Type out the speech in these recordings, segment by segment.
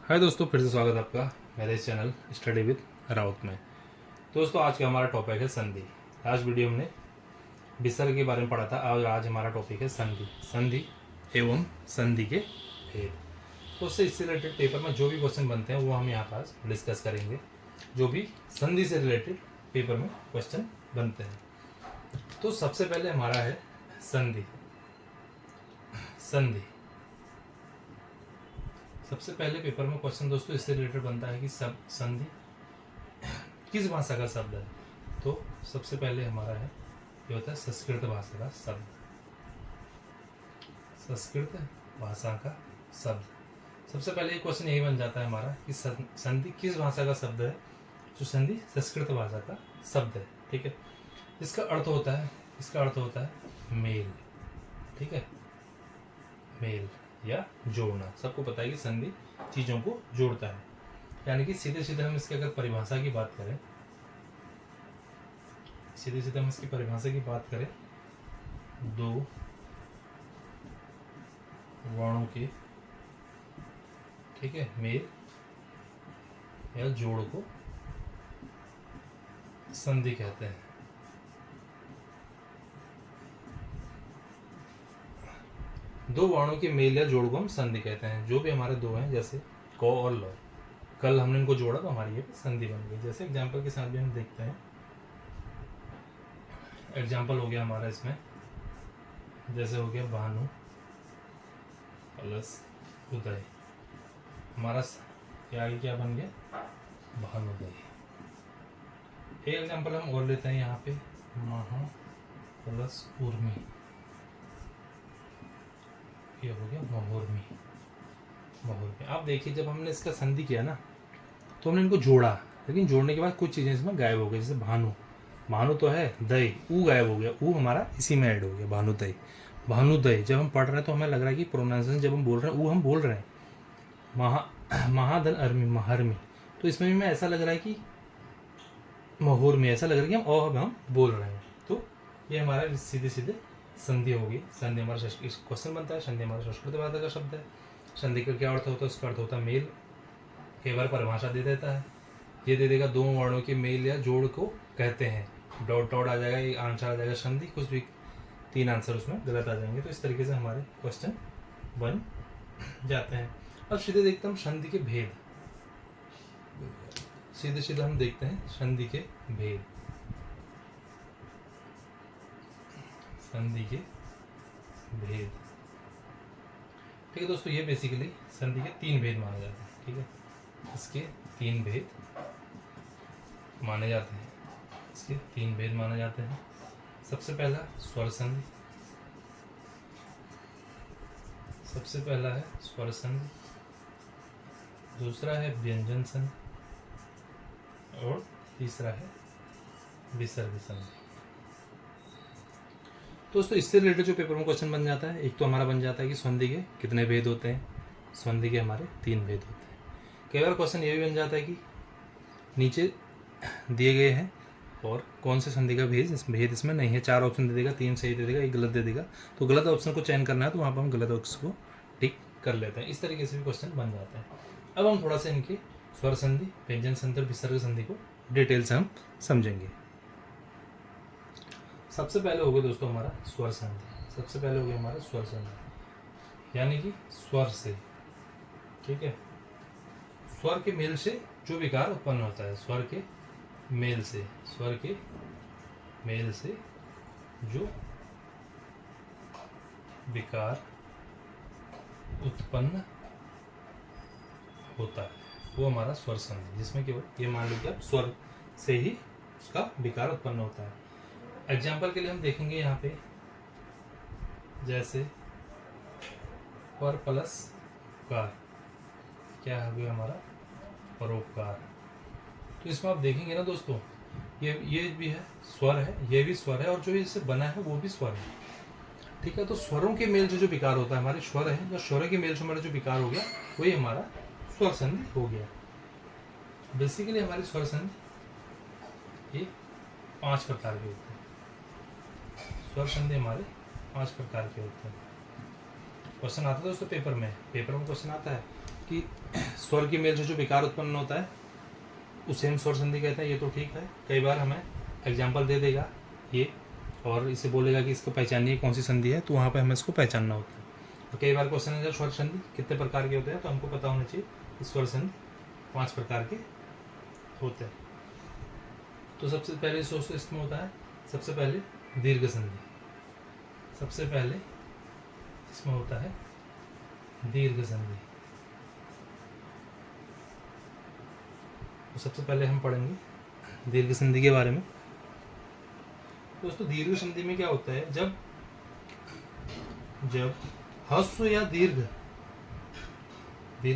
हाय दोस्तों, फिर से स्वागत है आपका मेरे चैनल स्टडी विद राउत में। दोस्तों, आज का हमारा टॉपिक है संधि। लास्ट वीडियो हमने विसर्ग के बारे में पढ़ा था और आज हमारा टॉपिक है संधि। संधि एवं संधि के भेद। तो इससे रिलेटेड पेपर में जो भी क्वेश्चन बनते हैं वो हम यहाँ पास डिस्कस करेंगे। जो भी संधि से रिलेटेड पेपर में क्वेश्चन बनते हैं। तो सबसे पहले हमारा है संधि। संधि सबसे पहले पेपर में क्वेश्चन दोस्तों इससे रिलेटेड बनता है कि सब संधि किस भाषा का शब्द है। तो सबसे पहले हमारा है ये होता है संस्कृत भाषा का शब्द। संस्कृत भाषा का शब्द। सबसे पहले ये क्वेश्चन यही बन जाता है हमारा कि संधि किस भाषा का शब्द है। तो संधि संस्कृत भाषा का शब्द है। ठीक है, इसका अर्थ होता है मेल। ठीक है, मेल या जोड़ना। सबको पता है कि संधि चीजों को जोड़ता है। यानी कि सीधे सीधे हम इसकी अगर परिभाषा की बात करें, दो वर्णों के, ठीक है, मेल या जोड़ को संधि कहते हैं। दो वर्णों के मेल या जोड़ को हम संधि कहते हैं। जो भी हमारे दो हैं, जैसे क और ल, कल हमने इनको जोड़ा तो हमारी ये संधि बन गई। जैसे एग्जाम्पल के साथ भी हम देखते हैं। एग्जाम्पल हो गया हमारा इसमें, जैसे हो गया भानु प्लस उदय। हमारा क्या बन गया, भानुदय। एक एग्जाम्पल हम और लेते हैं यहाँ पे, महा प्लस उर्मी। ये हो गया महोर्मी। आप देखिए, जब हमने इसका संधि किया ना तो हमने इनको जोड़ा, लेकिन जोड़ने के बाद कुछ चीजें इसमें गायब हो गई। जैसे भानु तो है, दय ऊ गायब हो गया। ऊ हमारा इसी में ऐड हो गया, भानुदय। जब हम पढ़ रहे हैं तो हमें लग रहा है कि प्रोनाउंसिएशन जब हम बोल रहे हैं ऊ हम बोल रहे हैं। महाधन अर्मी, महर्मी। तो इसमें भी मैं ऐसा लग रहा है कि महोर्मी, ऐसा लग रहा है कि हम बोल रहे हैं। तो ये हमारा सीधे सीधे संधि होगी। संधि हमारा क्वेश्चन बनता है, संधि हमारा संस्कृत भाषा का शब्द है। संधि का क्या अर्थ होता है, उसका अर्थ होता है मेल। कई बार परिभाषा दे देता है, ये दे देगा दो वर्णों के मेल या जोड़ को कहते हैं। डॉट आ जाएगा, एक आंसर आ जाएगा संधि, कुछ भी 3 आंसर उसमें गलत आ जाएंगे। तो इस तरीके से हमारे क्वेश्चन बन जाते हैं। अब सीधे देखते हैं संधि के भेद। सीधे हम देखते हैं संधि के भेद। संधि के भेद, ठीक है दोस्तों। ये बेसिकली संधि के 3 भेद माने जाते हैं। ठीक है, इसके 3 भेद माने जाते हैं। सबसे पहला स्वर संधि। दूसरा है व्यंजन संधि और तीसरा है विसर्ग संधि। दोस्तों, इससे रिलेटेड जो पेपर में क्वेश्चन बन जाता है, एक तो हमारा बन जाता है कि संधि के कितने भेद होते हैं। संधि के हमारे 3 भेद होते हैं। कई बार क्वेश्चन ये भी बन जाता है कि नीचे दिए गए हैं और कौन से संधि का भेद इसमें नहीं है। 4 ऑप्शन दे देगा, 3 सही दे देगा, 1 गलत दे देगा। तो गलत ऑप्शन को चयन करना है, तो वहाँ पर हम गलत ऑप्शन को टिक कर लेते हैं। इस तरीके से भी क्वेश्चन बन जाते हैं। अब हम थोड़ा सा इनके स्वर संधि, व्यंजन संधि और विसर्ग संधि को डिटेल से हम समझेंगे। सबसे पहले हो गया दोस्तों हमारा स्वर संधि। यानी कि स्वर से, ठीक है, स्वर के मेल से जो विकार उत्पन्न होता है। स्वर के मेल से जो विकार उत्पन्न होता है वो हमारा स्वर संधि। जिसमें केवल ये मान लीजिए आप स्वर से ही उसका विकार उत्पन्न होता है। एग्जाम्पल के लिए हम देखेंगे यहाँ पे, जैसे पर प्लस कार, क्या हो गया हमारा, परोपकार। तो इसमें आप देखेंगे ना दोस्तों, ये भी है स्वर है, ये भी स्वर है, और जो इससे बना है वो भी स्वर है। ठीक है, तो स्वरों के मेल जो विकार होता है, हमारे स्वर है, जो स्वरों के मेल से हमारा जो विकार हो गया वही हमारा स्वर संधि हो गया। बेसिकली हमारी स्वर संधि ये 5 प्रकार के होते हैं। स्वर संधि हमारे 5 प्रकार के होते हैं। क्वेश्चन आता है दोस्तों पेपर में क्वेश्चन आता है कि स्वर की मेल से जो विकार उत्पन्न होता है उसे हम स्वर संधि कहते हैं, ये तो ठीक है। कई बार हमें एग्जाम्पल दे देगा ये और इसे बोलेगा कि इसको पहचानिए कौन सी संधि है, तो वहाँ पे हमें इसको पहचानना होता है। और कई बार क्वेश्चन है स्वर संधि कितने प्रकार के होते हैं, तो हमको पता होना चाहिए कि स्वर संधि 5 प्रकार के होते हैं। तो सबसे पहले सोच इसमें होता है, सबसे पहले दीर्घ संधि। सबसे पहले इसमें होता है दीर्घ संधि। तो सबसे पहले हम पढ़ेंगे दीर्घ संधि के बारे में। दोस्तों दीर्घ संधि में क्या होता है, जब ह्रस्व या दीर्घ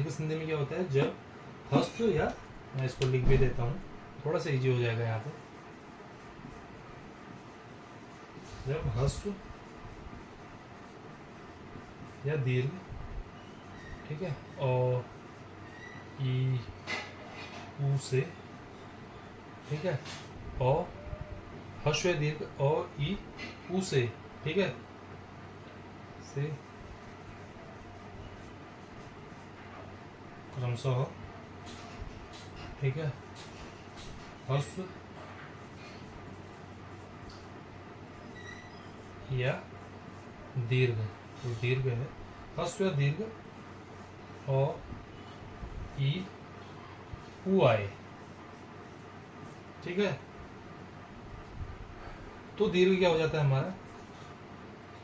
संधि में क्या होता है, जब ह्रस्व या, मैं इसको लिख भी देता हूँ थोड़ा सा इजी हो जाएगा यहाँ पे, जब ह्रस्व या दीर्घ, ठीक है, और ई ऊ से, ठीक है, और ह्रस्व या दीर्घ और ई ऊ से, ठीक है, से क्रमशः, ठीक है, ह्रस्व या दीर्घ, तो दीर्घ है, ह्रस्व या दीर्घ और ई ऊ आए, ठीक है, तो दीर्घ क्या हो जाता है हमारा,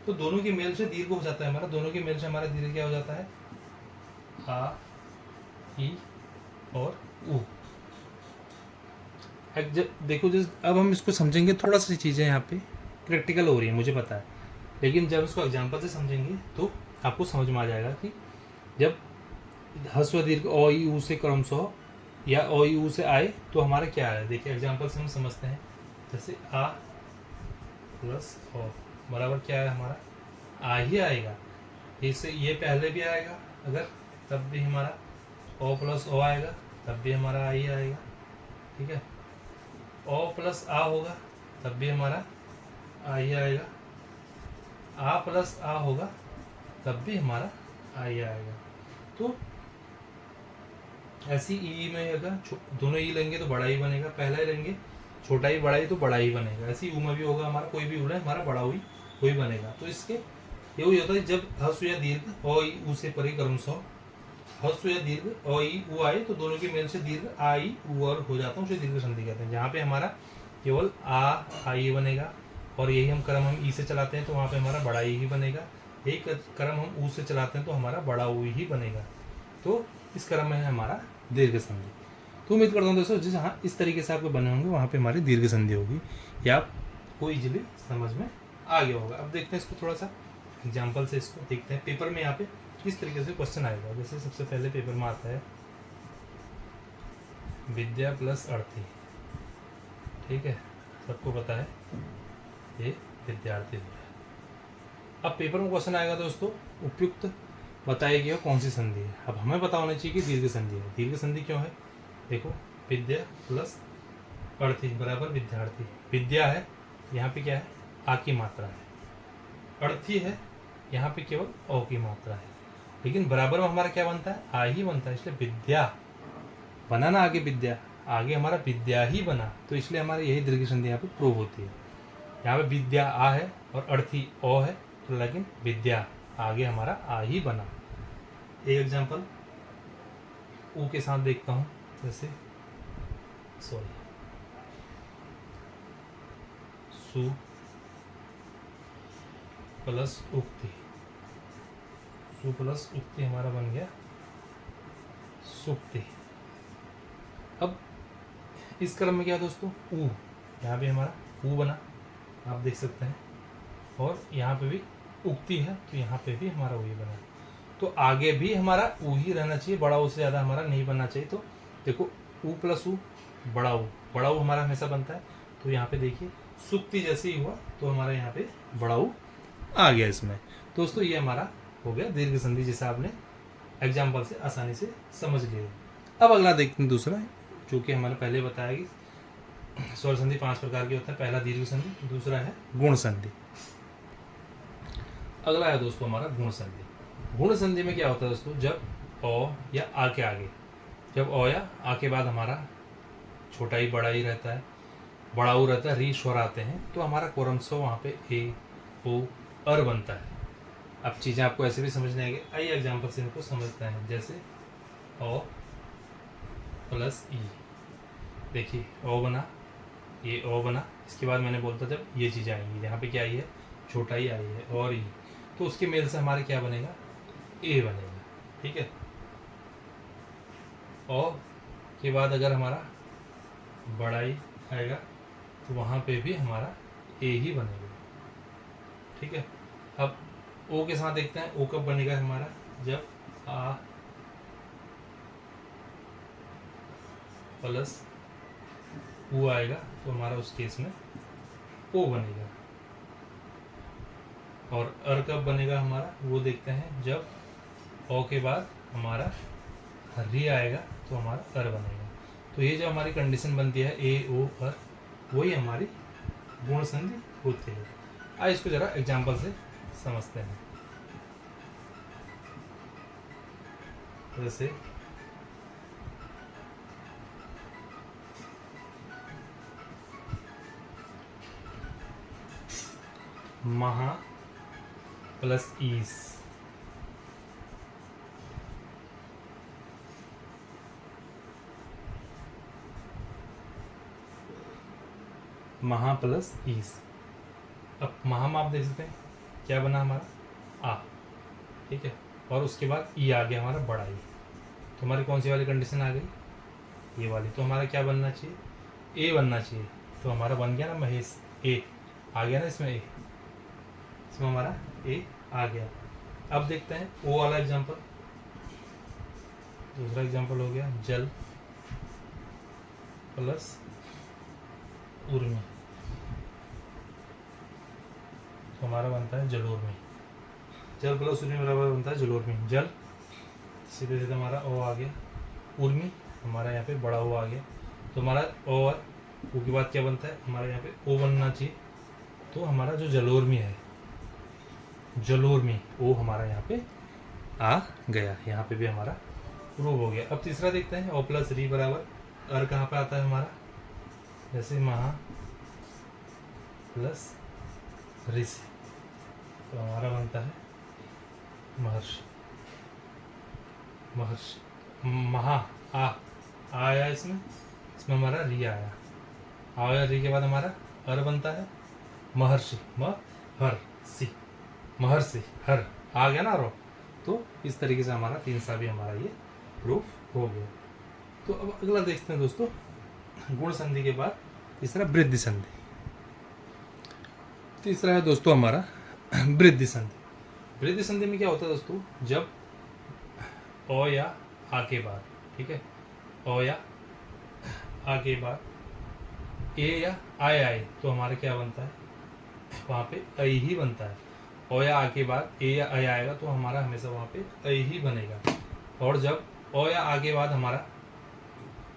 तो दोनों की मेल से दीर्घ हो जाता है हमारा, दोनों की मेल से हमारा दीर्घ क्या हो जाता है, आ, ई और ऊ। देखो जिस अब हम इसको समझेंगे, थोड़ा सी चीज़ें यहाँ पे प्रैक्टिकल हो रही है मुझे पता है, लेकिन जब इसको एग्जाम्पल से समझेंगे तो आपको समझ में आ जाएगा कि जब ह्रस्व दीर्घ अ ई ऊ से क्रमशः या अ ई ऊ से आए तो हमारा क्या है। देखिए एग्जाम्पल से हम समझते हैं, जैसे आ प्लस अ बराबर क्या है हमारा, आ ही आएगा, इससे ये पहले भी आएगा अगर, तब भी हमारा ओ प्लस ओ आएगा, तब भी हमारा आ ही आएगा, ठीक है, ओ प्लस आ होगा तब भी हमारा आ ही आएगा, आ प्लस आ होगा तब भी हमारा आ ही आएगा। तो ऐसी ई में अगर दोनों ई लेंगे तो बड़ा ही बनेगा, पहला ही लेंगे छोटा ही बड़ा ही तो बड़ा ही बनेगा, ऐसी ऊ में भी होगा हमारा, कोई भी उड़ा हमारा बड़ा हुई कोई बनेगा। तो इसके यही होता है, जब ह्रस्व या दीर्घ अ ई ऊ से परे क्रमशः ह्रस्व या दीर्घ अ ई ऊ आए तो दोनों की मेल से दीर्घ आ ई ऊ और हो जाता है, उसे दीर्घ संधि कहते हैं। जहाँ पे हमारा केवल आ ई बनेगा और यही हम क्रम हम ई से चलाते हैं तो वहाँ पे हमारा बड़ा ई ही बनेगा, यही क्रम हम ऊ से चलाते हैं तो हमारा बड़ा ऊ ही बनेगा। तो इस क्रम में है हमारा दीर्घ संधि। तो उम्मीद करता हूँ दोस्तों जिस हाँ इस तरीके से आपके बने होंगे वहाँ पे हमारी दीर्घ संधि होगी, या आपको इजीली समझ में आ गया होगा। अब देखते हैं इसको थोड़ा सा एग्जाम्पल से इसको देखते हैं पेपर में यहाँ पे किस तरीके से क्वेश्चन आएगा। जैसे सबसे पहले पेपर में आता है विद्या प्लस अर्थी, ठीक है, सबको पता है ये विद्यार्थी हो गया। अब पेपर में क्वेश्चन आएगा दोस्तों, उपयुक्त बताइए कि कौन सी संधि है। अब हमें पता होना चाहिए कि दीर्घ संधि है। दीर्घ संधि क्यों है, देखो विद्या प्लस अर्थी बराबर विद्यार्थी। विद्या है यहाँ पे क्या है, आ की मात्रा है, अर्थी है यहाँ पे केवल ओ की मात्रा है, लेकिन बराबर में हमारा क्या बनता है, आ ही बनता है, इसलिए विद्या बना ना, आगे विद्या, आगे हमारा विद्या ही बना, तो इसलिए हमारी यही दीर्घ संधि यहाँ पे प्रूव होती है। यहाँ पे विद्या आ है और अर्थी ओ है, तो लेकिन विद्या आगे हमारा आ ही बना। एक एग्जांपल ऊ के साथ देखता हूँ, जैसे सु प्लस उक्ति, सु प्लस उक्ति हमारा बन गया सुक्ति। अब इस क्रम में क्या दोस्तों, ऊ, यहाँ पे हमारा ऊ बना, आप देख सकते हैं, और यहाँ पे भी उक्ति है तो यहाँ पे भी हमारा ऊ ही बना। तो आगे भी हमारा ऊ ही रहना चाहिए, बड़ा ऊ से ज़्यादा हमारा नहीं बनना चाहिए। तो देखो ऊ प्लस ऊ बड़ा ऊ हमारा हमेशा बनता है, तो यहाँ पे देखिए सुक्ति जैसे ही हुआ तो हमारा यहाँ पे बड़ा ऊ आ गया इसमें। दोस्तों ये हमारा हो गया दीर्घ संधि, जिसे आपने एग्जाम्पल से आसानी से समझ लिए। अब अगला देखते हैं दूसरा, जो कि हमारे पहले बताया कि स्वर संधि 5 प्रकार के होते हैं। पहला दीर्घ संधि, दूसरा है गुण संधि, अगला है दोस्तों हमारा गुण संधि। गुण संधि में क्या होता है दोस्तों, जब ओ या आ के आगे, जब ओ या आ के बाद हमारा छोटा ही बड़ा ही रहता है, बड़ा ऊ रहता है, री स्वर आते हैं, तो हमारा कोरम सो वहाँ पे ए ओ अर बनता है। अब चीज़ें आपको ऐसे भी समझने आएंगे, आइए एग्जाम्पल से इनको समझते हैं। जैसे ओ प्लस ई, देखिए ओ बना, ये ओ बना, इसके बाद मैंने बोलता जब ये चीज़ आएंगी, यहाँ पे क्या आई है, छोटा ही आई है और ई, तो उसके मेल से हमारे क्या बनेगा, ए बनेगा। ठीक है, ओ के बाद अगर हमारा बड़ा ही आएगा तो वहाँ पे भी हमारा ए ही बनेगा। ठीक है, अब ओ के साथ देखते हैं, ओ कब बनेगा हमारा, जब आ प्लस ऊ आएगा तो हमारा उस केस में ओ बनेगा। और अर कब बनेगा हमारा, वो देखते हैं, जब ओ के बाद हमारा री आएगा तो हमारा अर बनेगा। तो ये जो हमारी कंडीशन बनती है ए ओ अर, वही हमारी गुण संधि होती है। आइए इसको जरा एग्जाम्पल से समझते हैं। जैसे महा प्लस ईस, महा प्लस ईस। अब महा में आप देख सकते हैं क्या बना हमारा, आ। ठीक है, और उसके बाद ई आ गया हमारा बड़ा ई, तो हमारी कौन सी वाली कंडीशन आ गई, ये वाली। तो हमारा क्या बनना चाहिए, ए बनना चाहिए। तो हमारा बन गया ना महेश, ए आ गया ना इसमें, ए इसमें हमारा ए आ गया। अब देखते हैं ओ वाला एग्जांपल, दूसरा एग्जांपल हो गया जल प्लस उर्मी, तो हमारा बनता है जलोर्मी। जल प्लस उर्मी बराबर बनता है जलोर्मी। जल सीधे सीधे हमारा ओ आ गया, उर्मी हमारा यहाँ पे बड़ा ओ आ गया, तो हमारा ओ और ओ के बाद क्या बनता है, हमारे यहाँ पे ओ बनना चाहिए। तो हमारा जो जलोर्मी है, जलोर्मी ओ हमारा यहाँ पे आ गया, यहाँ पे भी हमारा प्रूव हो गया। अब तीसरा देखते हैं, ओ प्लस री बराबर अर कहाँ पे आता है हमारा, जैसे महा प्लस ऋषि, तो हमारा बनता है महर्षि। महर्षि महा आ आया, इसमें हमारा री आया, आया री के बाद हमारा अर बनता है महर्षि, महर्षि, महर्षि हर आ गया ना रो। तो इस तरीके से हमारा तीन सा भी हमारा ये प्रूफ हो गया। तो अब अगला देखते हैं दोस्तों, गुण संधि के बाद तीसरा वृद्धि संधि। तीसरा है दोस्तों हमारा वृद्धि संधि। वृद्धि संधि में क्या होता है दोस्तों, जब ओ या आ के बाद, ठीक है, ओ या आ के बाद ए या आए आए, तो हमारा क्या बनता है, वहाँ पे ऐ ही बनता है। ओ या आ के बाद ए या ऐ आएगा तो हमारा हमेशा वहाँ पे ऐ ही बनेगा। और जब ओ या आ के बाद हमारा,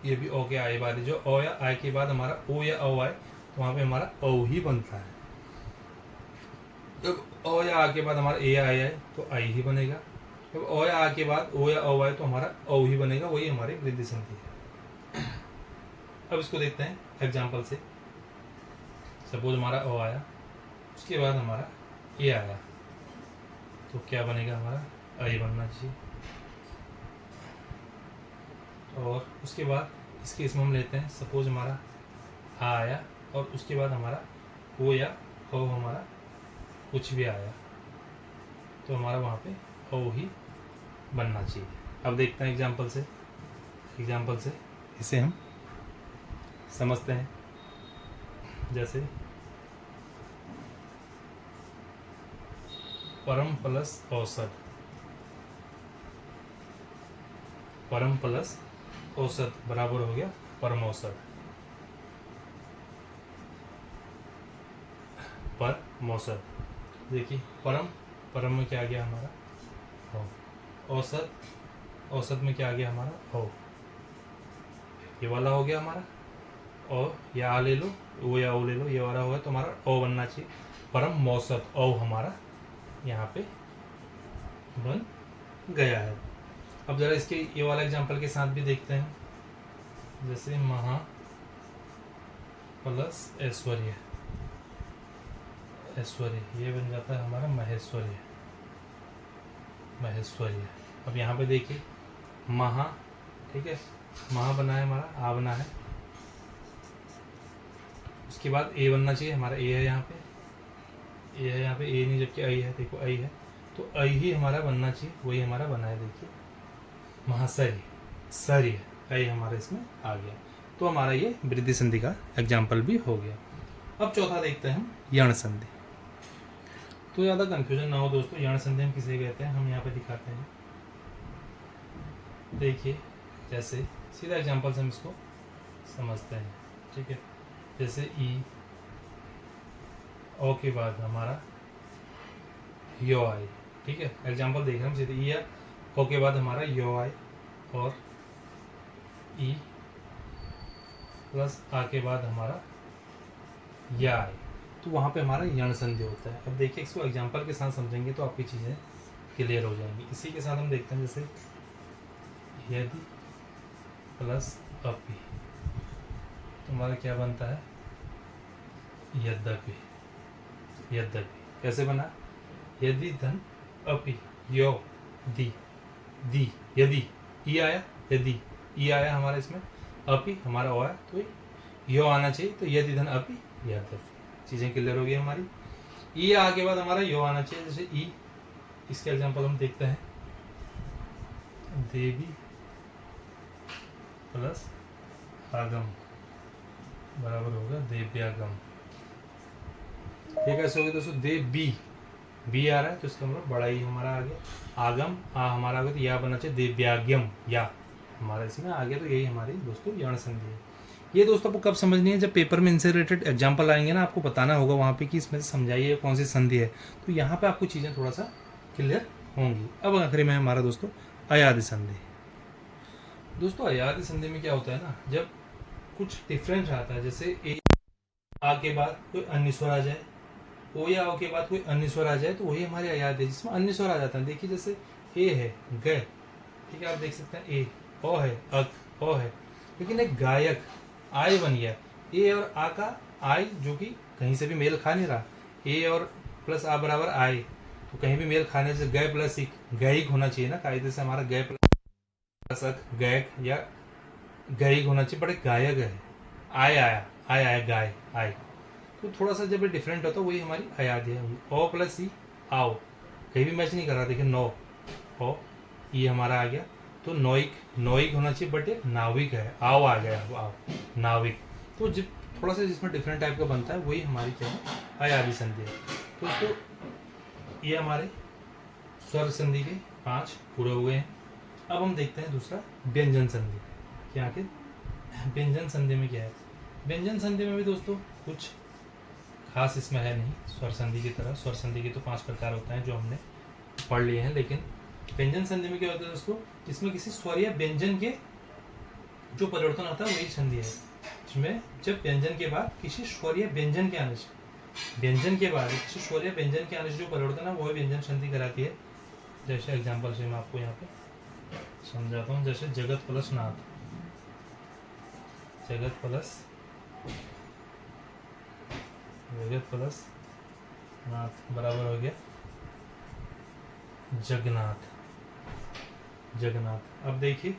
ये भी ओ के आए बाद, जो ओ या आए के बाद हमारा ओ या ओ आए तो वहाँ पे हमारा ओ ही बनता है। जब ओ या आ के बाद हमारा ए या आए आए तो आई ही बनेगा। जब ओ या आ के बाद ओ या ओ आए तो हमारा ओ ही बनेगा, वही हमारी वृद्धि संधि है। अब इसको देखते हैं एग्जाम्पल से। सपोज हमारा ओ आया, उसके बाद हमारा ए आया, तो क्या बनेगा, हमारा आई बनना चाहिए। और उसके बाद इस केस में हम लेते हैं, सपोज हमारा आ आया और उसके बाद हमारा ओ या ओ हमारा कुछ भी आया, तो हमारा वहाँ पे ओ ही बनना चाहिए। अब देखते हैं एग्जाम्पल से, एग्जाम्पल से इसे हम समझते हैं। जैसे परम प्लस औसत, परम प्लस औसत बराबर हो गया परम औसत, परम औसत। देखिए परम, परम में क्या आ गया हमारा हो, औसत, औसत में क्या आ गया हमारा हो, ये वाला हो गया हमारा। और या आ ले लो, ओ या ओ ले लो, ये वाला होगा तो हमारा ओ बनना चाहिए। परम औसत ओ हमारा यहाँ पे बन गया है। अब जरा इसके ये वाला एग्जांपल के साथ भी देखते हैं, जैसे महा प्लस ऐश्वर्य, ऐश्वर्य ये बन जाता है हमारा महेश्वर्य, महेश्वर्य। अब यहाँ पे देखिए महा, ठीक है, महा बना है हमारा, आ बना है, उसके बाद ए बनना चाहिए हमारा, ए है यहाँ पे, ए है यहाँ पे, ए नहीं जबकि आई है, देखो आई है, तो आई ही हमारा बनना चाहिए, वही हमारा बना है, देखिए महासर्य, सर्य, आई हमारा इसमें आ गया। तो हमारा ये वृद्धि संधि का एग्जाम्पल भी हो गया। अब चौथा देखते हैं हम यण संधि। तो ज़्यादा कंफ्यूजन ना हो दोस्तों, यण संधि हम किसे कहते हैं हम यहाँ पे दिखाते हैं। देखिए जैसे सीधा एग्जाम्पल से हम इसको समझते हैं, ठीक है। जैसे ई, ओ के बाद हमारा यो आई, ठीक है, एग्जाम्पल देख रहे हैं हम सीधे, ई है, ओ के बाद हमारा यो आई और ई प्लस आ के बाद हमारा या आई, तो वहाँ पे हमारा यण संधि होता है। अब देखिए इसको एग्जाम्पल के साथ समझेंगे तो आपकी चीज़ें क्लियर हो जाएंगी। इसी के साथ हम देखते हैं, जैसे यदि प्लस अपि, तो हमारा क्या बनता है यद्यपि, यद्यपि कैसे बना, यदि धन अपि यो दी, दी यदि, ई आया, यदि ई आया हमारा इसमें, अपि हमारा ओ आया, तो यो आना चाहिए, तो यदि धन अपि यद्यपि, चीज़ें क्लियर हो गई हमारी। ई आ के बाद हमारा यो आना चाहिए, जैसे ई, इसके एग्जांपल हम देखते हैं, देवी प्लस आगम बराबर होगा देव्यागम। ये कैसे होगी दोस्तों, देवी, बी आ रहा है तो इसका मतलब बड़ा ही हमारा आ गया, आगम आ हमारा आ गया, तो या बनना चाहिए देव्याग्यम, या हमारा इसमें आ गया, तो यही हमारी दोस्तों यण संधि है। ये दोस्तों आपको कब समझनी है, जब पेपर में इनसे रिलेटेड एग्जाम्पल आएंगे ना, आपको बताना होगा वहाँ पे कि इसमें समझाइए कौन सी संधि है, तो यहाँ पे आपको चीज़ें थोड़ा सा क्लियर होंगी। अब आखिरी में हमारा दोस्तों अयादि संधि। दोस्तों अयादि संधि में क्या होता है ना, जब कुछ डिफरेंट आता है, जैसे ए आ के बाद कोई अन्य स्वर आ जाए, ओ या ओ के बाद कोई अन्य स्वर आ जाए, तो वही हमारे अयाद है जिसमें अन्य स्वर आ जाता है। देखिए जैसे ए है ग, ठीक है, आप देख सकते हैं ए, ओ है अक, ओ है, लेकिन एक गायक आय बन गया, ए और आ का आय जो कि कहीं से भी मेल खा नहीं रहा, ए और प्लस आ बराबर आय, तो कहीं भी मेल खाने से गय प्लस इक, गायिक होना चाहिए ना, कायदे से हमारा गय प्लस अक गायक या गायिक होना चाहिए, बट एक गायक है, आय आया, आय आया गाय आय, तो थोड़ा सा जब डिफरेंट होता है वही हमारी अयादि है। ओ प्लस ई आओ, कहीं भी मैच नहीं कर रहा, देखिए नो, ओ ई हमारा आ गया, तो नोइक, नोइक होना चाहिए, बट ये नाविक है, आओ आ गया, आओ नाविक, तो जब थोड़ा सा जिसमें डिफरेंट टाइप का बनता है वही हमारी क्या है अयादि संधि है। तो उसको ये हमारे स्वर संधि के 5 पूरे हो गए हैं। अब हम देखते हैं दूसरा व्यंजन संधि। क्या आखिर व्यंजन संधि में क्या है, व्यंजन संधि में भी दोस्तों कुछ खास इसमें है नहीं, स्वर संधि की तरह। स्वर संधि के तो 5 प्रकार होते हैं जो हमने पढ़ लिए हैं, लेकिन व्यंजन संधि में क्या होता है दोस्तों, इसमें किसी स्वर या व्यंजन के जो परिवर्तन होता है वही संधि है, जिसमें जब व्यंजन के बाद किसी स्वर या व्यंजन के आने से, व्यंजन के बाद किसी स्वर या व्यंजन के आने से जो परिवर्तन है वही व्यंजन संधि कराती है। जैसे एग्जाम्पल से मैं आपको यहाँ पे समझाता हूँ, जैसे जगत प्लस नाथ, जगत प्लस नाथ बराबर हो गया जगन्नाथ, जगन्नाथ। अब देखिए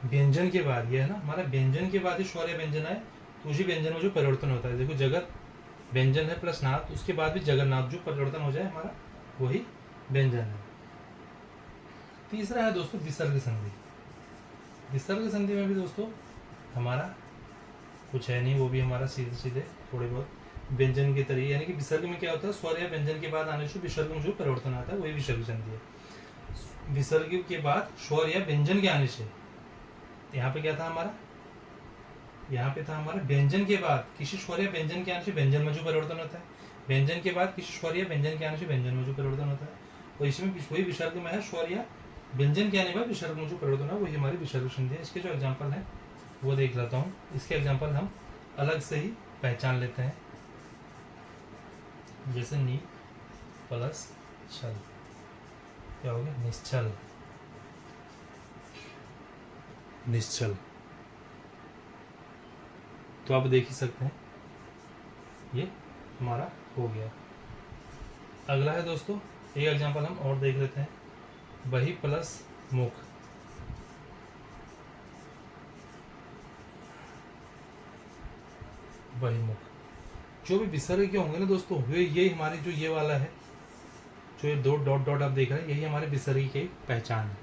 व्यंजन के बाद ये है ना हमारा, व्यंजन के बाद ही स्वर या व्यंजन आए तो उसी व्यंजन में जो परिवर्तन होता है, देखो जगत व्यंजन है प्लस नाथ, उसके बाद भी जगन्नाथ जो परिवर्तन हो जाए हमारा वही व्यंजन है। तीसरा है दोस्तों विसर्ग संधि। विसर्ग संधि में भी दोस्तों हमारा कुछ है नहीं, वो भी हमारा सीधे सीधे थोड़े बहुत व्यंजन के तरीके, यानी कि विसर्ग में क्या होता है, स्वर या व्यंजन के बाद आने से विसर्ग में जो परिवर्तन आता है वही विसर्ग संधि है। विसर्ग के बाद स्वर या व्यंजन के आने से, यहाँ पे क्या था हमारा, यहाँ पे था हमारा व्यंजन के बाद किसी स्वर या व्यंजन के आने से व्यंजन में जो परिवर्तन होता है, व्यंजन के बाद किसी स्वर या व्यंजन के आने से व्यंजन में जो परिवर्तन होता है, और इसमें वही विसर्ग में है, स्वर या व्यंजन के आने पर विसर्ग में जो परिवर्तन है वही हमारी विसर्ग संधि है। इसके जो एग्जाम्पल है वो देख लेता हूँ। इसके एग्जाम्पल हम अलग से ही पहचान लेते हैं, जैसे नी प्लस छल, क्या हो गया निश्चल, निश्चल। तो आप देख ही सकते हैं ये हमारा हो गया। अगला है दोस्तों, एक एग्जांपल हम और देख लेते हैं, बही प्लस मुख। बहिमुख, जो भी विसर्ग के होंगे ना दोस्तों, ये हमारे जो ये वाला है, जो ये दो डॉट डॉट आप देख रहे हैं, यही हमारे विसर्ग की पहचान है।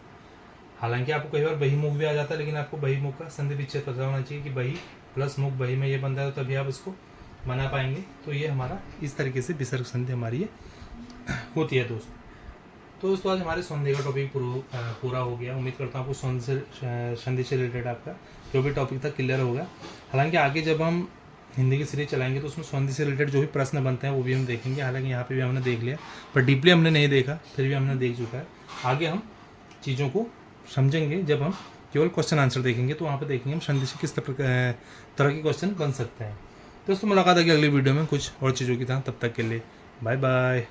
हालांकि आपको कई बार बहिमुख भी आ जाता है, लेकिन आपको बहिमुख का संधि विच्छेद पता होना चाहिए कि बही प्लस मुख, बही में ये बनता है, तो तभी आप इसको बना पाएंगे। तो ये हमारा इस तरीके से विसर्ग संधि हमारी ये होती है दोस्तों। तो दोस्तों आज हमारे संधि का टॉपिक पूरा हो गया। उम्मीद करता हूँ आपको संधि से रिलेटेड आपका जो भी टॉपिक था क्लियर हो गया। हालांकि आगे जब हम हिंदी की सीरीज चलाएंगे तो उसमें संधि से रिलेटेड जो भी प्रश्न बनते हैं वो भी हम देखेंगे। हालांकि यहाँ पे भी हमने देख लिया, पर डीपली हमने नहीं देखा, फिर भी हमने देख चुका है। आगे हम चीज़ों को समझेंगे जब हम केवल क्वेश्चन आंसर देखेंगे, तो वहाँ पे देखेंगे हम संधि से किस तरह के क्वेश्चन बन सकते हैं। दोस्तों मुलाकात होगी अगली वीडियो में कुछ और चीज़ों की तरह। तब तक के लिए बाय बाय।